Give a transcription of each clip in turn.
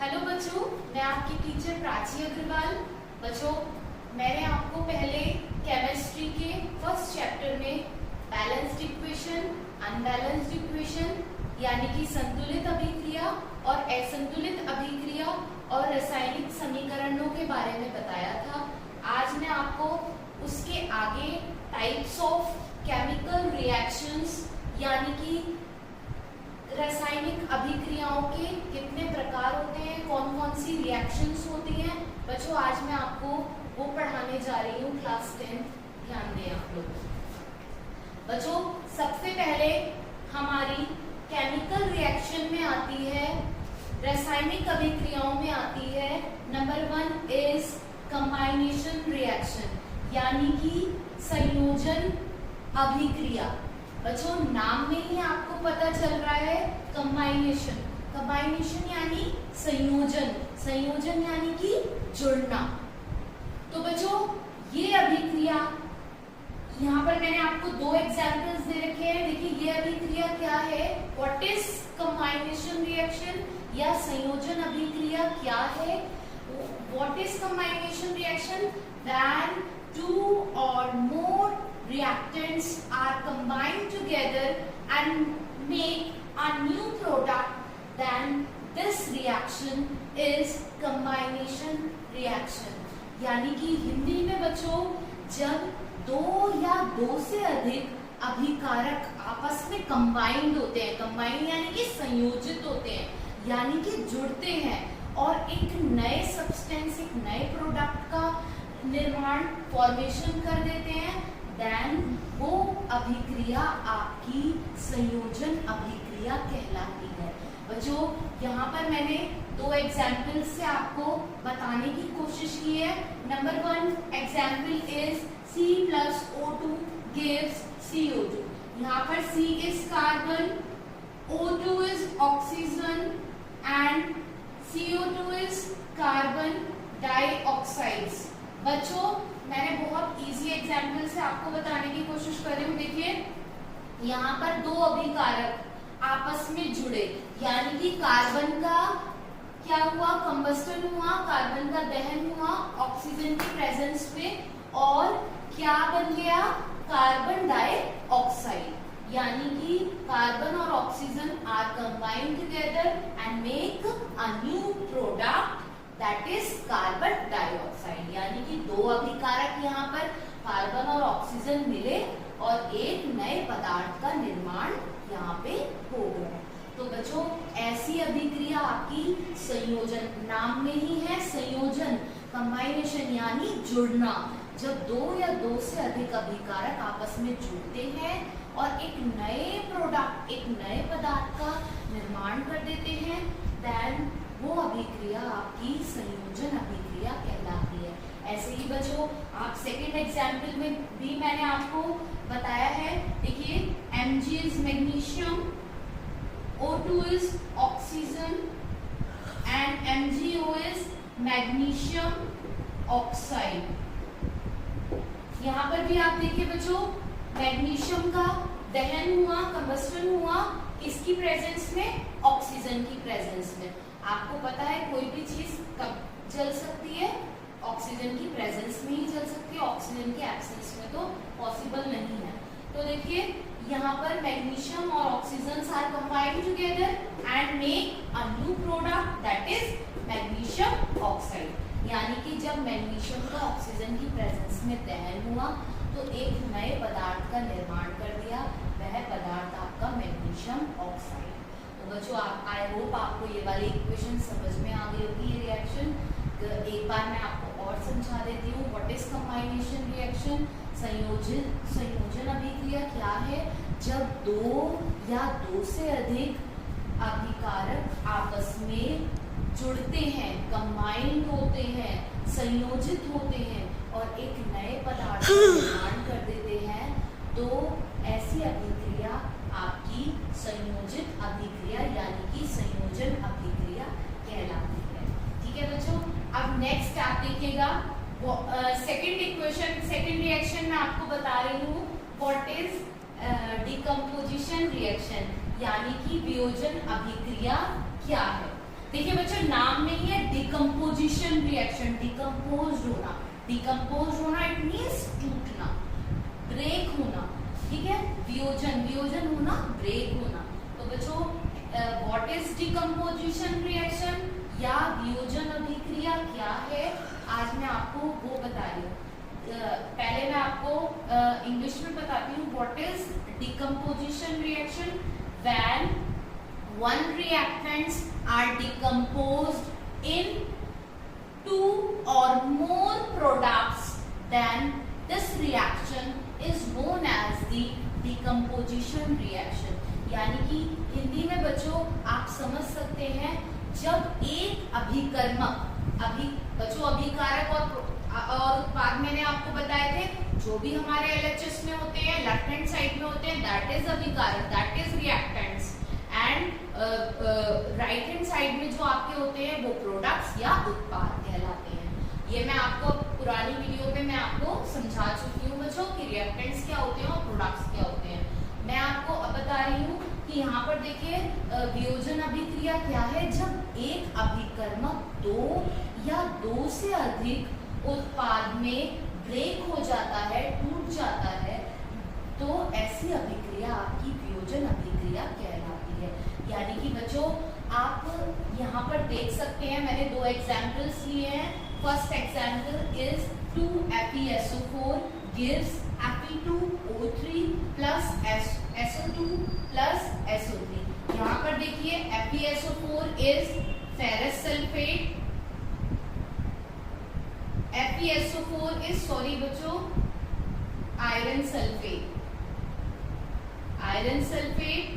Hello बच्चों, मैं आपकी टीचर प्राची अग्रवाल। बच्चों, मैंने आपको पहले केमिस्ट्री के फर्स्ट चैप्टर में बैलेंस्ड इक्वेशन, अनबैलेंस्ड इक्वेशन यानी कि संतुलित अभिक्रिया और असंतुलित अभिक्रिया और रासायनिक समीकरणों के बारे में बताया था। आज मैं आपको उसके आगे टाइप्स ऑफ केमिकल रिएक्शंस यानी कि रासायनिक अभिक्रियाओं के कितने प्रकार होते हैं, कौन कौन सी रिएक्शंस होती हैं। बच्चों, आज मैं आपको वो पढ़ाने जा रही हूँ क्लास 10। ध्यान दें आप लोग। बच्चों, सबसे पहले हमारी केमिकल रिएक्शन में आती है, रासायनिक अभिक्रियाओं में आती है, नंबर 1 इज कंबाइनेशन रिएक्शन यानी कि संयोजन अभिक्रिया। बच्चों, नाम में ही आपको पता चल रहा है कंबाइनेशन। कंबाइनेशन यानी संयोजन, संयोजन यानी कि जुड़ना। तो बच्चों, ये अभिक्रिया यहाँ पर मैंने आपको दो एग्जाम्पल्स दे रखे हैं। देखिए, ये अभिक्रिया क्या है, व्हाट इज कंबाइनेशन रिएक्शन या संयोजन अभिक्रिया क्या है। What is कंबाइनेशन reaction? When two or more reactants are combined together and make a new product, then this reaction is combination reaction। यानी कि हिंदी में बच्चों, जब दो या दो से अधिक अभिकारक आपस में कंबाइंड होते हैं, कंबाइंड यानी कि संयोजित होते हैं, यानी कि जुड़ते हैं और एक नए सब्सटेंस, एक नए प्रोडक्ट का निर्माण, फॉर्मेशन कर देते हैं, देन वो अभिक्रिया आपकी संयोजन अभिक्रिया कहलाती है। बच्चों, यहाँ पर मैंने दो एग्जाम्पल से आपको बताने की कोशिश की है। Number 1 example is C+O2 gives CO2। यहाँ पर C is carbon, O2 is oxygen and CO2 is carbon dioxide. बच्चों, मैंने बहुत इजी एग्जाम्पल से आपको बताने की कोशिश कर रही हूँ। देखिए, यहाँ पर दो अभिकारक आपस में जुड़े, यानी कि कार्बन का क्या हुआ, कंबस्टन हुआ, कार्बन का दहन हुआ ऑक्सीजन के प्रेजेंस में, और क्या बन गया, कार्बन डाइऑक्साइड। यानी कि कार्बन और oxygen are combined together and make a new product that is carbon dioxide. यानी कि दो अभिकारक यहाँ पर कार्बन और ऑक्सीजन मिले और एक नए पदार्थ का निर्माण यहाँ पे हो गया। तो बच्चों, ऐसी अभिक्रिया आपकी संयोजन, नाम में ही है संयोजन, कंबाइनेशन यानी जुड़ना। जब दो या दो से अधिक अभिकारक आपस में जुड़ते हैं और एक नए प्रोडक्ट, एक नए पदार्थ का निर्माण कर देते हैं, देन वो अभिक्रिया आपकी संयोजन अभिक्रिया कहलाती है। ऐसे ही बच्चों, आप सेकंड एग्जाम्पल में भी मैंने आपको बताया है। देखिए, Mg is magnesium, O2 is oxygen and MgO is magnesium oxide. यहाँ पर भी आप देखिए बच्चों, मैग्नीशियम का दहन हुआ, कंबस्टन हुआ, किसकी प्रेजेंस में, ऑक्सीजन की प्रेजेंस में। आपको पता है कोई भी चीज कब जल सकती है, ऑक्सीजन की प्रेजेंस में ही जल सकती है, ऑक्सीजन की एब्सेंस में तो पॉसिबल नहीं है। तो देखिए, यहाँ पर मैग्नीशियम और oxygen are combined together and make a new product that is magnesium oxide. यानी कि जब मैग्नीशियम का ऑक्सीजन की प्रेजेंस में दहन हुआ तो एक नए पदार्थ का निर्माण कर दिया, वह पदार्थ आपका मैग्नीशियम ऑक्साइड। तो बच्चों, आई होप आपको ये वाली इक्वेशन समझ में आ गई होगी। ये रिएक्शन एक बार मैं आपको और समझा देती हूँ। What is कंबाइनेशन reaction? संयोजन अभिक्रिया क्या है? जब दो या दो से अधिक अभिकारक आपस में जुड़ते हैं, कंबाइंड होते हैं, संयोजित होते हैं और एक नए पदार्थ का निर्माण कर देते हैं, तो ऐसी अभिक्रिया आपकी संयोजित अभिक्रिया यानी कि संयोजन अभिक्रिया कहलाती है। ठीक है बच्चों, अब नेक्स्ट आप देखिएगा, सेकंड इक्वेशन, सेकंड रिएक्शन मैं आपको बता रही हूँ। व्हाट इज डिकम्पोजिशन रिएक्शन यानी कि वियोजन अभिक्रिया क्या है। देखिए बच्चों नाम में ही है डिकम्पोजिशन रिएक्शन, डिकम्पोज होना, डिकम्पोज होना इट मींस टूटना, ब्रेक होना, ठीक है। वियोजन, वियोजन होना, ब्रेक होना। तो बच्चों व्हाट इज डिकम्पोजिशन रिएक्शन या वियोजन अभिक्रिया क्या है, आज मैं आपको वो बता रही हूँ। पहले मैं आपको इंग्लिश में बताती हूँ what is decomposition reaction. When one reactants are decomposed in two or more products, then this reaction is known as the decomposition reaction। यानी कि हिंदी में बच्चों आप समझ सकते हैं जब एक अभिकर्मक, बच्चों अभिकारक और उत्पाद मैंने आपको बताए थे, जो भी हमारे एलएचएस में होते हैं लेफ्ट हैंड साइड में होते हैं, दैट इज अभिकारक, that is reactants, and right hand side में जो आपके होते हैं वो प्रोडक्ट्स या उत्पाद कहलाते हैं। ये मैं आपको पुरानी वीडियो में मैं आपको समझा चुकी हूँ बच्चों कि रिएक्टेंट्स क्या होते हैं और प्रोडक्ट्स क्या होते हैं। मैं आपको अब बता रही हूँ कि यहाँ पर देखिए वियोजन अभिक्रिया क्या है, जब एक अभिकर्मक दो या दो से अधिक उत्पाद में ब्रेक हो जाता है, टूट जाता है, तो ऐसी अभिक्रिया आपकी वियोजन अभिक्रिया कहलाती है। यानी कि बच्चों आप यहाँ पर देख सकते हैं, मैंने दो एग्जाम्पल्स लिए हैं। First example is 2FeSO4 gives Fe2O3 plus SO2 plus SO3। यहाँ पर देखिए FeSO4 is ferrous sulfate, FeSO4 is sorry बच्चों iron sulphate, iron sulfate,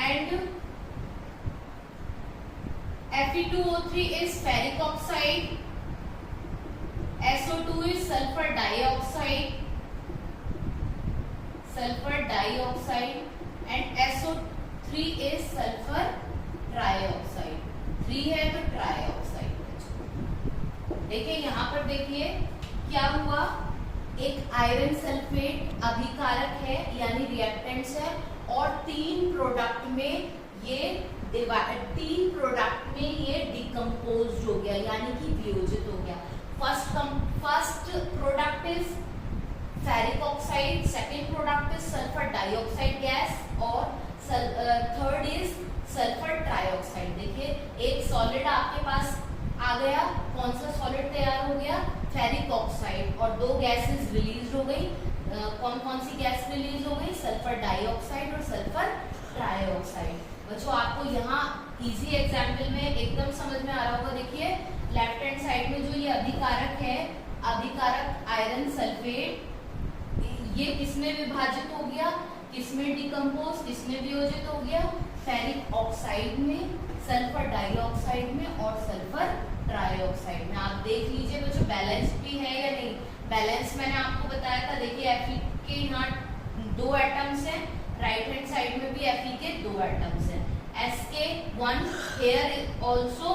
and Fe2O3 is ferric oxide, SO2 is sulfur dioxide, and SO3 is sulfur trioxide। 3 है तो trioxide. देखिए यहाँ पर देखिए क्या हुआ, एक आयरन सल्फेट अभिकारक है यानी रिएक्टेंट्स है, और तीन प्रोडक्ट में ये डिकम्पोज हो गया यानी कि वियोजित हो गया। First product is ferric oxide, second product is sulphur dioxide gas, और थर्ड इज सल्फर ट्राइऑक्साइड। देखिए एक सॉलिड आपके पास आ गया, कौन सा सॉलिड तैयार हो गया, फेरिक ऑक्साइड, और दो गैसेस रिलीज हो गई। कौन कौन सी गैस रिलीज हो गई, सल्फर डाइऑक्साइड और सल्फर ट्राइऑक्साइड। बच्चों आपको यहाँ इजी एग्जाम्पल में एकदम समझ में आ रहा होगा। देखिए लेफ्ट हैंड साइड में जो ये अभिकारक है, अभिकारक आयरन सल्फेट, ये किसमें विभाजित हो गया, किसमें डिकम्पोज, किसमें वियोजित हो गया, फेरिक ऑक्साइड में, सल्फर डाइऑक्साइड में और सल्फर ट्राइऑक्साइड में। आप देख लीजिए बच्चों बैलेंस भी है या नहीं। बैलेंस मैंने आपको बताया था, देखिए Fe के यहाँ 2 एटम्स हैं, राइट हैंड साइड में भी Fe के 2 एटम्स हैं, Sk1, here also,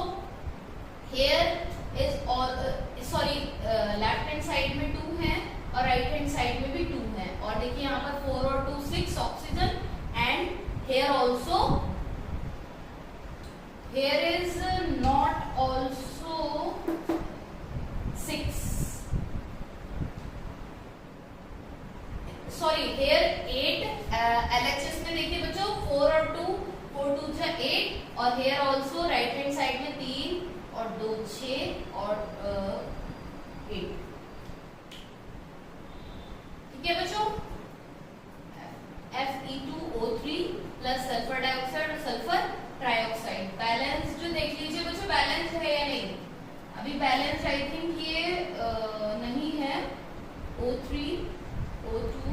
here is sorry left hand side में 2 हैं और राइट हैंड साइड में भी 2 हैं, और देखिए यहाँ पर 4 और 2 6 oxygen, and here also, here is not also 6, sorry here 8, LHS में देखिए बच्चों 4 और 2, 4 2 जा 8, और here also right hand side में 3 और 2 6 और 8। ठीक है बच्चों, Fe2O3 प्लस सल्फर डाइऑक्साइड और सल्फर ट्राइऑक्साइड। बैलेंस जो देख लीजिए बच्चों, बैलेंस है या नहीं। अभी बैलेंस आई थिंक ये नहीं है, O3 O2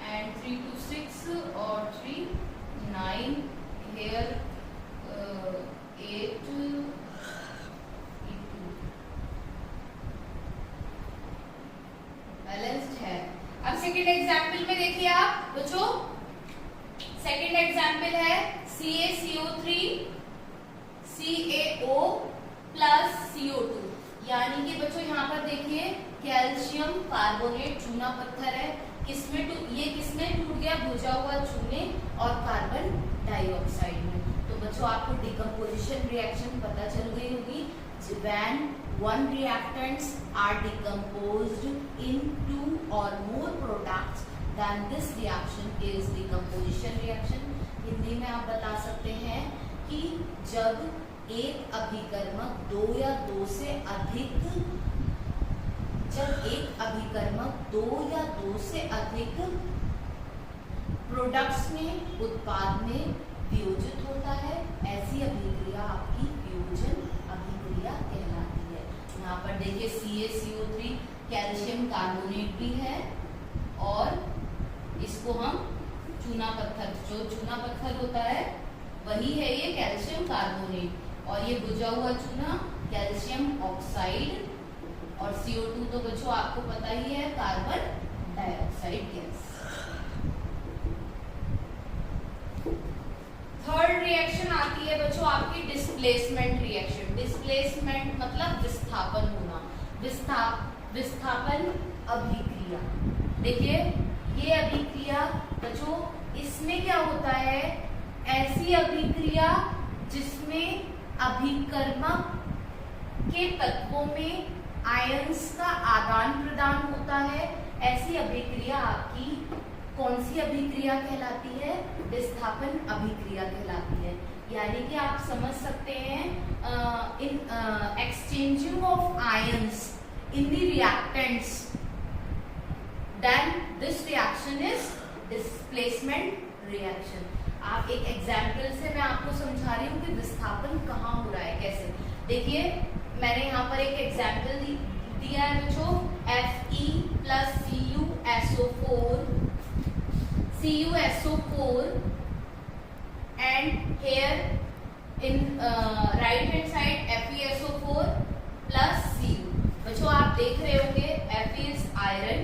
एंड 3 2 6 और 3 9, here 8 बैलेंस्ड है। अब सेकेंड एग्जाम्पल में देखिए आप बच्चों, सेकेंड एग्जाम्पल है CaCO3 CaO प्लस CO2, यानी कि बच्चों यहाँ पर देखिए कैल्शियम कार्बोनेट चूना पत्थर है, ये किसमें टूट गया, भुजा हुआ चूने और कार्बन डाइऑक्साइड में। तो बच्चों आपको डिकम्पोजिशन रिएक्शन पता चल गई होगी। When one reactants are decomposed in 2 or more products, then this reaction is decomposition reaction. Hindi में आप बता सकते हैं कि जब एक अभिकर्मक दो या दो से अधिक प्रोडक्ट्स में उत्पाद में वियोजित होता है, ऐसी अभिक्रिया आपकी वियोजन अभिक्रिया कहलाती है। यहाँ पर देखिए CaCO3 कैल्शियम कार्बोनेट भी है और इसको हम चूना पत्थर, जो चूना पत्थर होता है वही है ये कैल्शियम कार्बोनेट, और ये बुझा हुआ चूना कैल्शियम ऑक्साइड, और CO2 तो बच्चों आपको पता ही है carbon dioxide gas. Third reaction आती है बच्चों आपकी डिस्प्लेसमेंट रिएक्शन। डिस्प्लेसमेंट मतलब विस्थापन होना, विस्थापन अभिक्रिया। देखिए ये अभिक्रिया बच्चों, इसमें क्या होता है, ऐसी अभिक्रिया जिसमें अभिकर्मक के तत्वों में आयंस का आदान प्रदान होता है, ऐसी अभिक्रिया आपकी कौन सी अभिक्रिया कहलाती है? विस्थापन अभिक्रिया कहलाती है। यानी कि आप समझ सकते हैं in exchanging of ions in the reactants, then this reaction is displacement reaction. आप एक एग्जाम्पल से मैं आपको समझा रही हूँ कि विस्थापन कहाँ हो रहा है, कैसे। देखिए मैंने यहाँ पर एक एग्जाम्पल दिया है बच्चों, Fe plus CuSO4 and here in right hand side FeSO4 plus Cu। बच्चों आप देख रहे होंगे Fe is iron,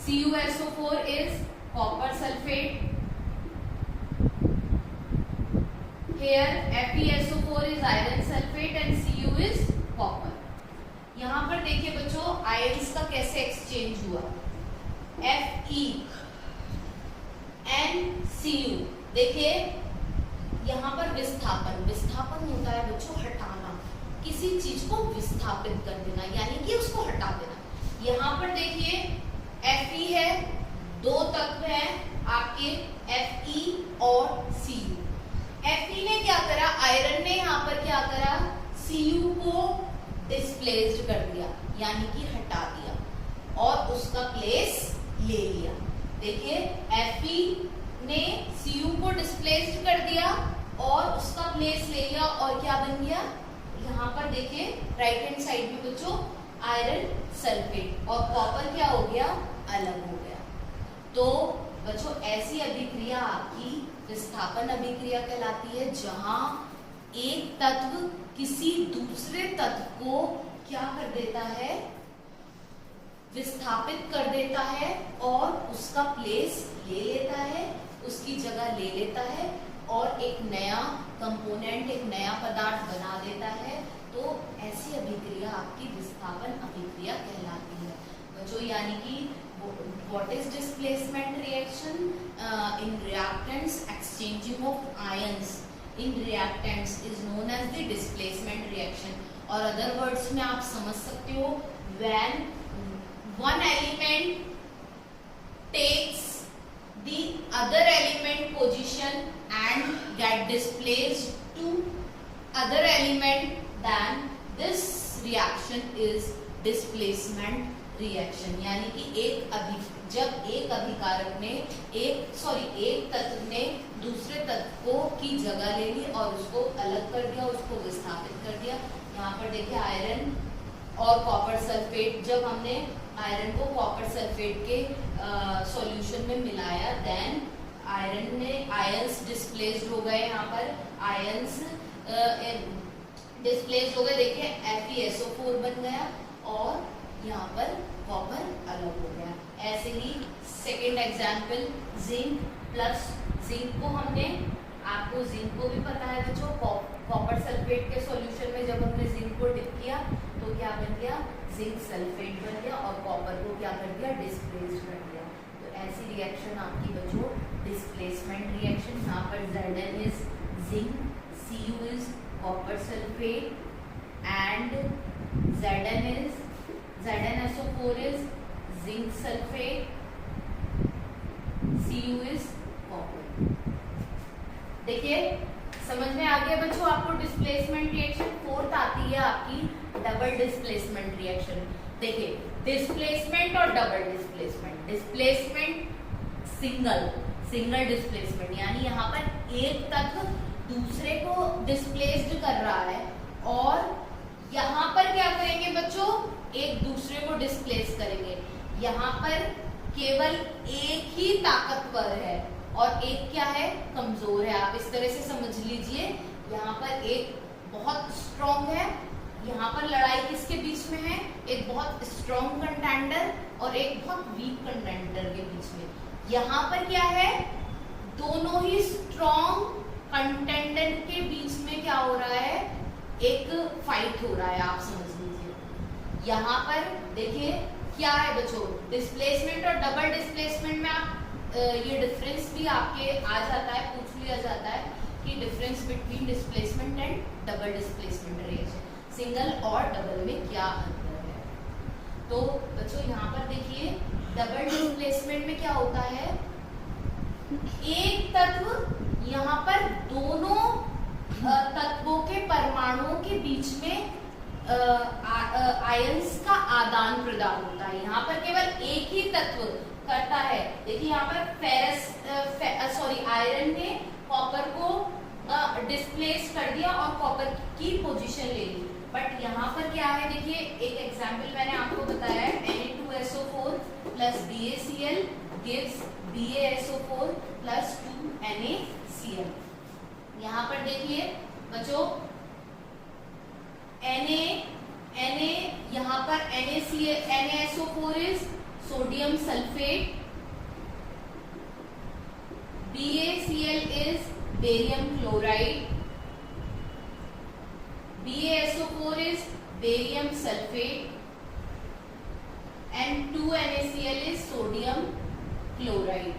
CuSO4 is copper sulfate, here FeSO4 is iron sulfate and Cu is copper। यहाँ पर देखिए बच्चों आयंस का कैसे एक्सचेंज हुआ, FeNCu। देखिए यहाँ पर विस्थापन होता है बच्चों हटाना, किसी चीज को विस्थापित कर देना, यानी कि उसको हटा देना। यहाँ पर देखिए Fe है, दो तत्व हैं आपके Fe और Cu। Fe ने क्या करा, आयरन ने यहाँ पर क्या करा, Cu को डिस्प्लेस्ड कर दिया, यानी कि हटा दिया और उसका प्लेस ले लिया। देखिए Fe ने Cu को डिस्प्लेस्ड कर दिया और उसका प्लेस ले लिया, और क्या बन गया, यहाँ पर देखिए राइट हैंड साइड में बच्चों आयरन सल्फेट और कॉपर क्या हो गया, अलग हो गया। तो बच्चों ऐसी अभिक्रिया आपकी विस्थापन अभिक्रिया कहलाती है, जहां एक तत्व किसी दूसरे तत्व को क्या कर देता है, विस्थापित कर देता है और उसका प्लेस ले लेता है, उसकी जगह ले लेता है और एक नया कंपोनेंट, एक नया पदार्थ बना देता है। तो ऐसी अभिक्रिया आपकी विस्थापन अभिक्रिया कहलाती है बच्चों। यानी कि what is displacement reaction? In reactants exchanging of ions in reactants is known as the displacement reaction। और other words में आप समझ सकते हो, when one element takes the other element position and get displaced to other element, then this reaction is displacement reaction। यानी कि जब एक अभिकारक ने एक तत्व ने दूसरे तत्व को की जगह ले ली और उसको अलग कर दिया, उसको विस्थापित कर दिया। यहाँ पर देखिए आयरन और कॉपर सल्फेट, जब हमने आयरन को कॉपर सल्फेट के सॉल्यूशन में मिलाया, देन आयंस डिस्प्लेस्ड हो गए, यहाँ पर आयंस डिस्प्लेस्ड हो गए। देखिए FeSO4 बन गया और यहाँ पर कॉपर अलग हो गया। ऐसे ही second example zinc plus zinc को हमने, आपको जिंक को भी पता है बच्चों, कॉपर सल्फेट के सॉल्यूशन में जब हमने जिंक को डिप किया तो क्या बन गया, जिंक सल्फेट बन गया और कॉपर को क्या कर दिया, डिस्प्लेस कर दिया। तो ऐसी रिएक्शन आपकी बच्चों डिस्प्लेसमेंट रिएक्शन यहाँ पर Zn is zinc, Cu is copper sulfate and ZnSO4 is zinc sulfate, Cu is copper। देखिए समझ में आ गया बच्चों आपको डिस्प्लेसमेंट रिएक्शन। फोर्थ आती है आपकी डबल डिस्प्लेसमेंट रिएक्शन। देखिए डिस्प्लेसमेंट और double displacement. Displacement single displacement यानी यहाँ पर एक तत्व दूसरे को डिस्प्लेस्ड कर रहा है और यहाँ पर क्या करेंगे बच्चों, एक दूसरे को डिस्प्लेस करेंगे। यहाँ पर केवल एक ही ताकतवर है और एक क्या है, कमजोर है। आप इस तरह से समझ लीजिए, यहाँ पर एक बहुत स्ट्रॉन्ग है, यहाँ पर लड़ाई किसके बीच में है, एक बहुत स्ट्रॉन्ग कंटेंडर और एक बहुत वीक कंटेंडर के बीच में। यहाँ पर क्या है, दोनों ही स्ट्रॉन्ग कंटेंडर के बीच में क्या हो रहा है, एक फाइट हो रहा है, आप समझ लीजिए। यहाँ पर देखिए क्या है बच्चों, डिस्प्लेसमेंट और डबल डिस्प्लेसमेंट में आप ये डिफरेंस भी आपके आ जाता है, पूछ लिया जाता है कि difference between displacement and double displacement reaction, single और डबल में क्या अंतर है। तो बच्चों यहाँ पर देखिए डबल डिस्प्लेसमेंट में क्या होता है, एक तत्व यहाँ पर दोनों तत्वों के परमाणुओं के बीच में आयंस का आदान प्रदान होता है। यहाँ पर केवल एक ही तत्व करता है। देखिए यहाँ पर आयरन ने कॉपर को डिस्प्लेस कर दिया और कॉपर की पोजीशन ले ली। बट यहाँ पर क्या है, देखिए एक एग्जांपल मैंने आपको बताया है, Na2SO4 plus BaCl gives BaSO4 plus 2NaCl। यहाँ पर देखिए बच्चों Na यहाँ पर NaSO4 is sodium sulphate, BaCl is barium chloride, BaSO4 is barium sulfate and 2NaCl is sodium chloride।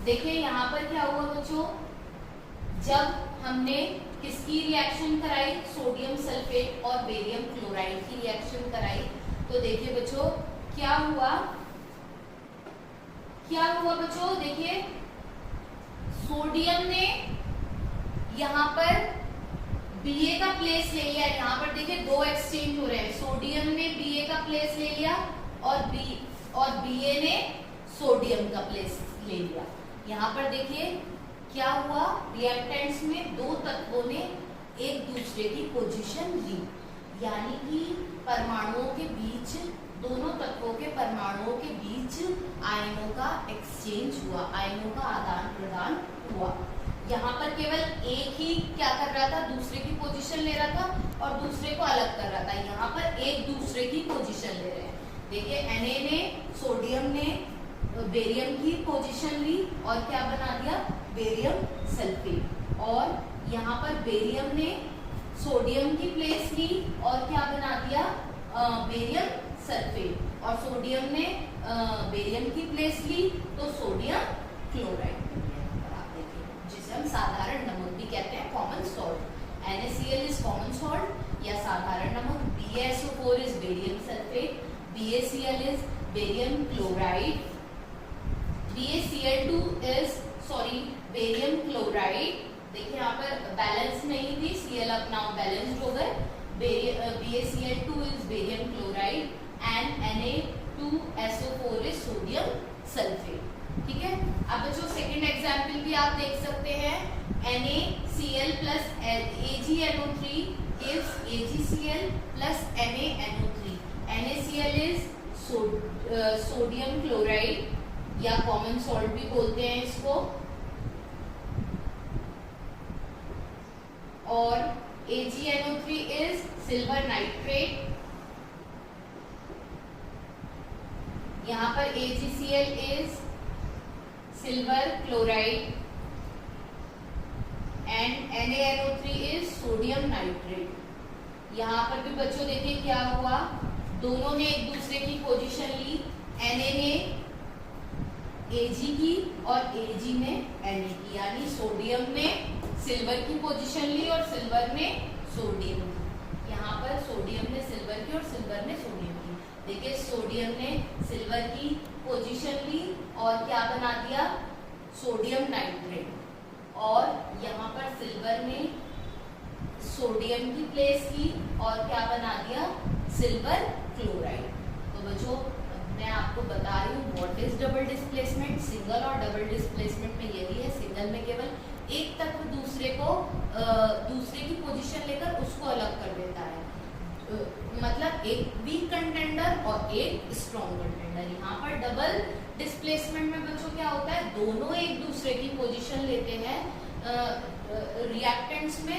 देखिए यहाँ पर क्या हुआ बच्चों, जब हमने किसकी रिएक्शन कराई, सोडियम सल्फेट और बेरियम क्लोराइड की रिएक्शन कराई, तो देखिए बच्चों क्या हुआ बच्चों, देखिए सोडियम ने यहाँ पर Ba का प्लेस ले लिया। यहाँ पर देखिए दो एक्सचेंज हो रहे हैं, सोडियम ने Ba का प्लेस ले लिया और Ba ने सोडियम का प्लेस ले लिया। यहाँ पर देखिए क्या हुआ, रिएक्टेंट्स में दो तत्वों ने एक दूसरे की पोजीशन ली, यानी कि परमाणुओं के बीच, दोनों तत्वों के परमाणुओं के बीच आयनों का एक्सचेंज हुआ, आयनों का आदान प्रदान हुआ। यहाँ पर केवल एक ही क्या कर रहा था, दूसरे की पोजीशन ले रहा था और दूसरे को अलग कर रहा था। यहाँ पर एक दूसरे की पोजीशन ले रहे हैं। देखिए Na ने, सोडियम ने बेरियम की पोजीशन ली और क्या बना दिया, बेरियम सल्फेट। और यहाँ पर बेरियम ने सोडियम की प्लेस ली और क्या बना दिया, बेरियम सल्फेट। और सोडियम ने बेरियम की प्लेस ली तो सोडियम क्लोराइड, जिसे हम साधारण नमक भी कहते हैं, common salt. NaCl is common salt या साधारण नमक, BaSO4 is barium sulphate, BaCl is barium chloride, BaCl2 is barium chloride. देखिए यहाँ पर बैलेंस नहीं थी, Cl अब नाउ बैलेंस्ड हो गए। BaCl2 is barium chloride and Na2SO4 is sodium sulphate. ठीक है। अब बच्चों सेकंड एग्जांपल भी आप देख सकते हैं, NaCl plus AgNO3 gives AgCl plus NaNO3। NaCl is sodium chloride या कॉमन सॉल्ट भी बोलते हैं इसको, और AgNO3 इज सिल्वर नाइट्रेट। यहाँ पर AgCl is silver chloride and NaNO3 is sodium nitrate. यहाँ पर भी बच्चों देखिए क्या हुआ, दोनों ने एक दूसरे की पोजीशन ली। Na ने Ag की और Ag ने Na की, यानी सोडियम ने सिल्वर की पोजीशन ली और सिल्वर ने सोडियम की। यहाँ पर सोडियम ने सिल्वर की और सिल्वर ने सोडियम की। देखिए सोडियम ने सिल्वर की पोजीशन ली और क्या बना दिया, सोडियम नाइट्रेट, और यहाँ पर सिल्वर ने सोडियम की प्लेस की और क्या बना दिया, सिल्वर क्लोराइड। तो बच्चों मैं आपको बता रही हूँ what is double displacement. Single और डबल डिस्प्लेसमेंट में यही है, सिंगल में केवल एक तत्व दूसरे की पोजीशन लेकर उसको अलग कर देता है, मतलब एक वीक कंटेंडर और एक स्ट्रॉन्ग कंटेंडर। यहाँ पर डबल डिस्प्लेसमेंट में बच्चों क्या होता है, दोनों एक दूसरे की पोजीशन लेते हैं। रिएक्टेंट्स में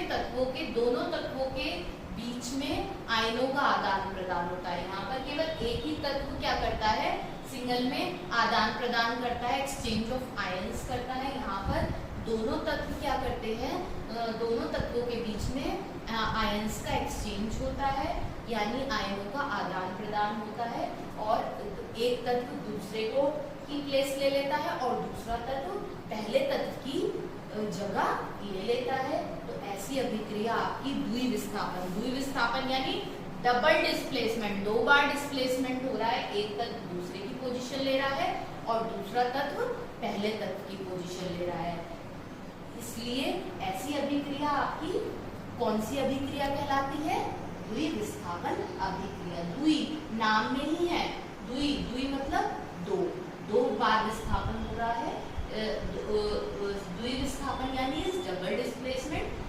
दोनों तत्वों के बीच में आयनों का आदान प्रदान होता है। यहाँ पर केवल एक ही तत्व क्या करता है, सिंगल में आदान प्रदान करता है, एक्सचेंज ऑफ आयंस करता है। यहाँ पर दोनों तत्व क्या करते हैं, दोनों तत्वों के बीच में आयंस का एक्सचेंज होता है, यानी आयनों का आदान प्रदान होता है, और एक तत्व दूसरे को की प्लेस ले लेता है और दूसरा तत्व पहले तत्व की जगह ले लेता है। तो ऐसी अभिक्रिया आपकी द्विविस्थापन यानी डबल डिस्प्लेसमेंट, दो बार डिस्प्लेसमेंट हो रहा है, एक तत्व दूसरे की पोजीशन ले रहा है और दूसरा तत्व पहले तत्व की पोजीशन ले रहा है। इसलिए ऐसी अभिक्रिया आपकी कौन सी अभिक्रिया कहलाती है, द्विविस्थापन अभिक्रिया। द्वि नाम में ही है, द्वि मतलब दो बार विस्थापन हो रहा है, द्विविस्थापन यानी इज डबल डिस्प्लेसमेंट।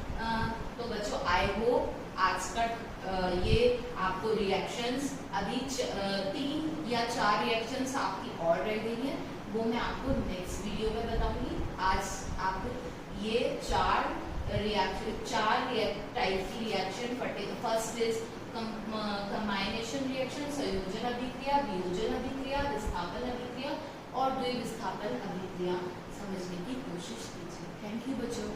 तो बच्चों आई होप आज का ये आपको रिएक्शंस, अभी 3 या 4 रिएक्शंस आपकी और रह गई हैं, वो मैं आपको नेक्स्ट वीडियो में बताऊंगी। आज आपको ये 4 टाइप की रिएक्शन, फर्स्ट इज कंबाइनेशन रिएक्शन, संयोजन अभिक्रिया, वियोजन अभिक्रिया, विस्थापन अभिक्रिया और द्विविस्थापन अभिक्रिया समझने की कोशिश कीजिए। थैंक यू बच्चों।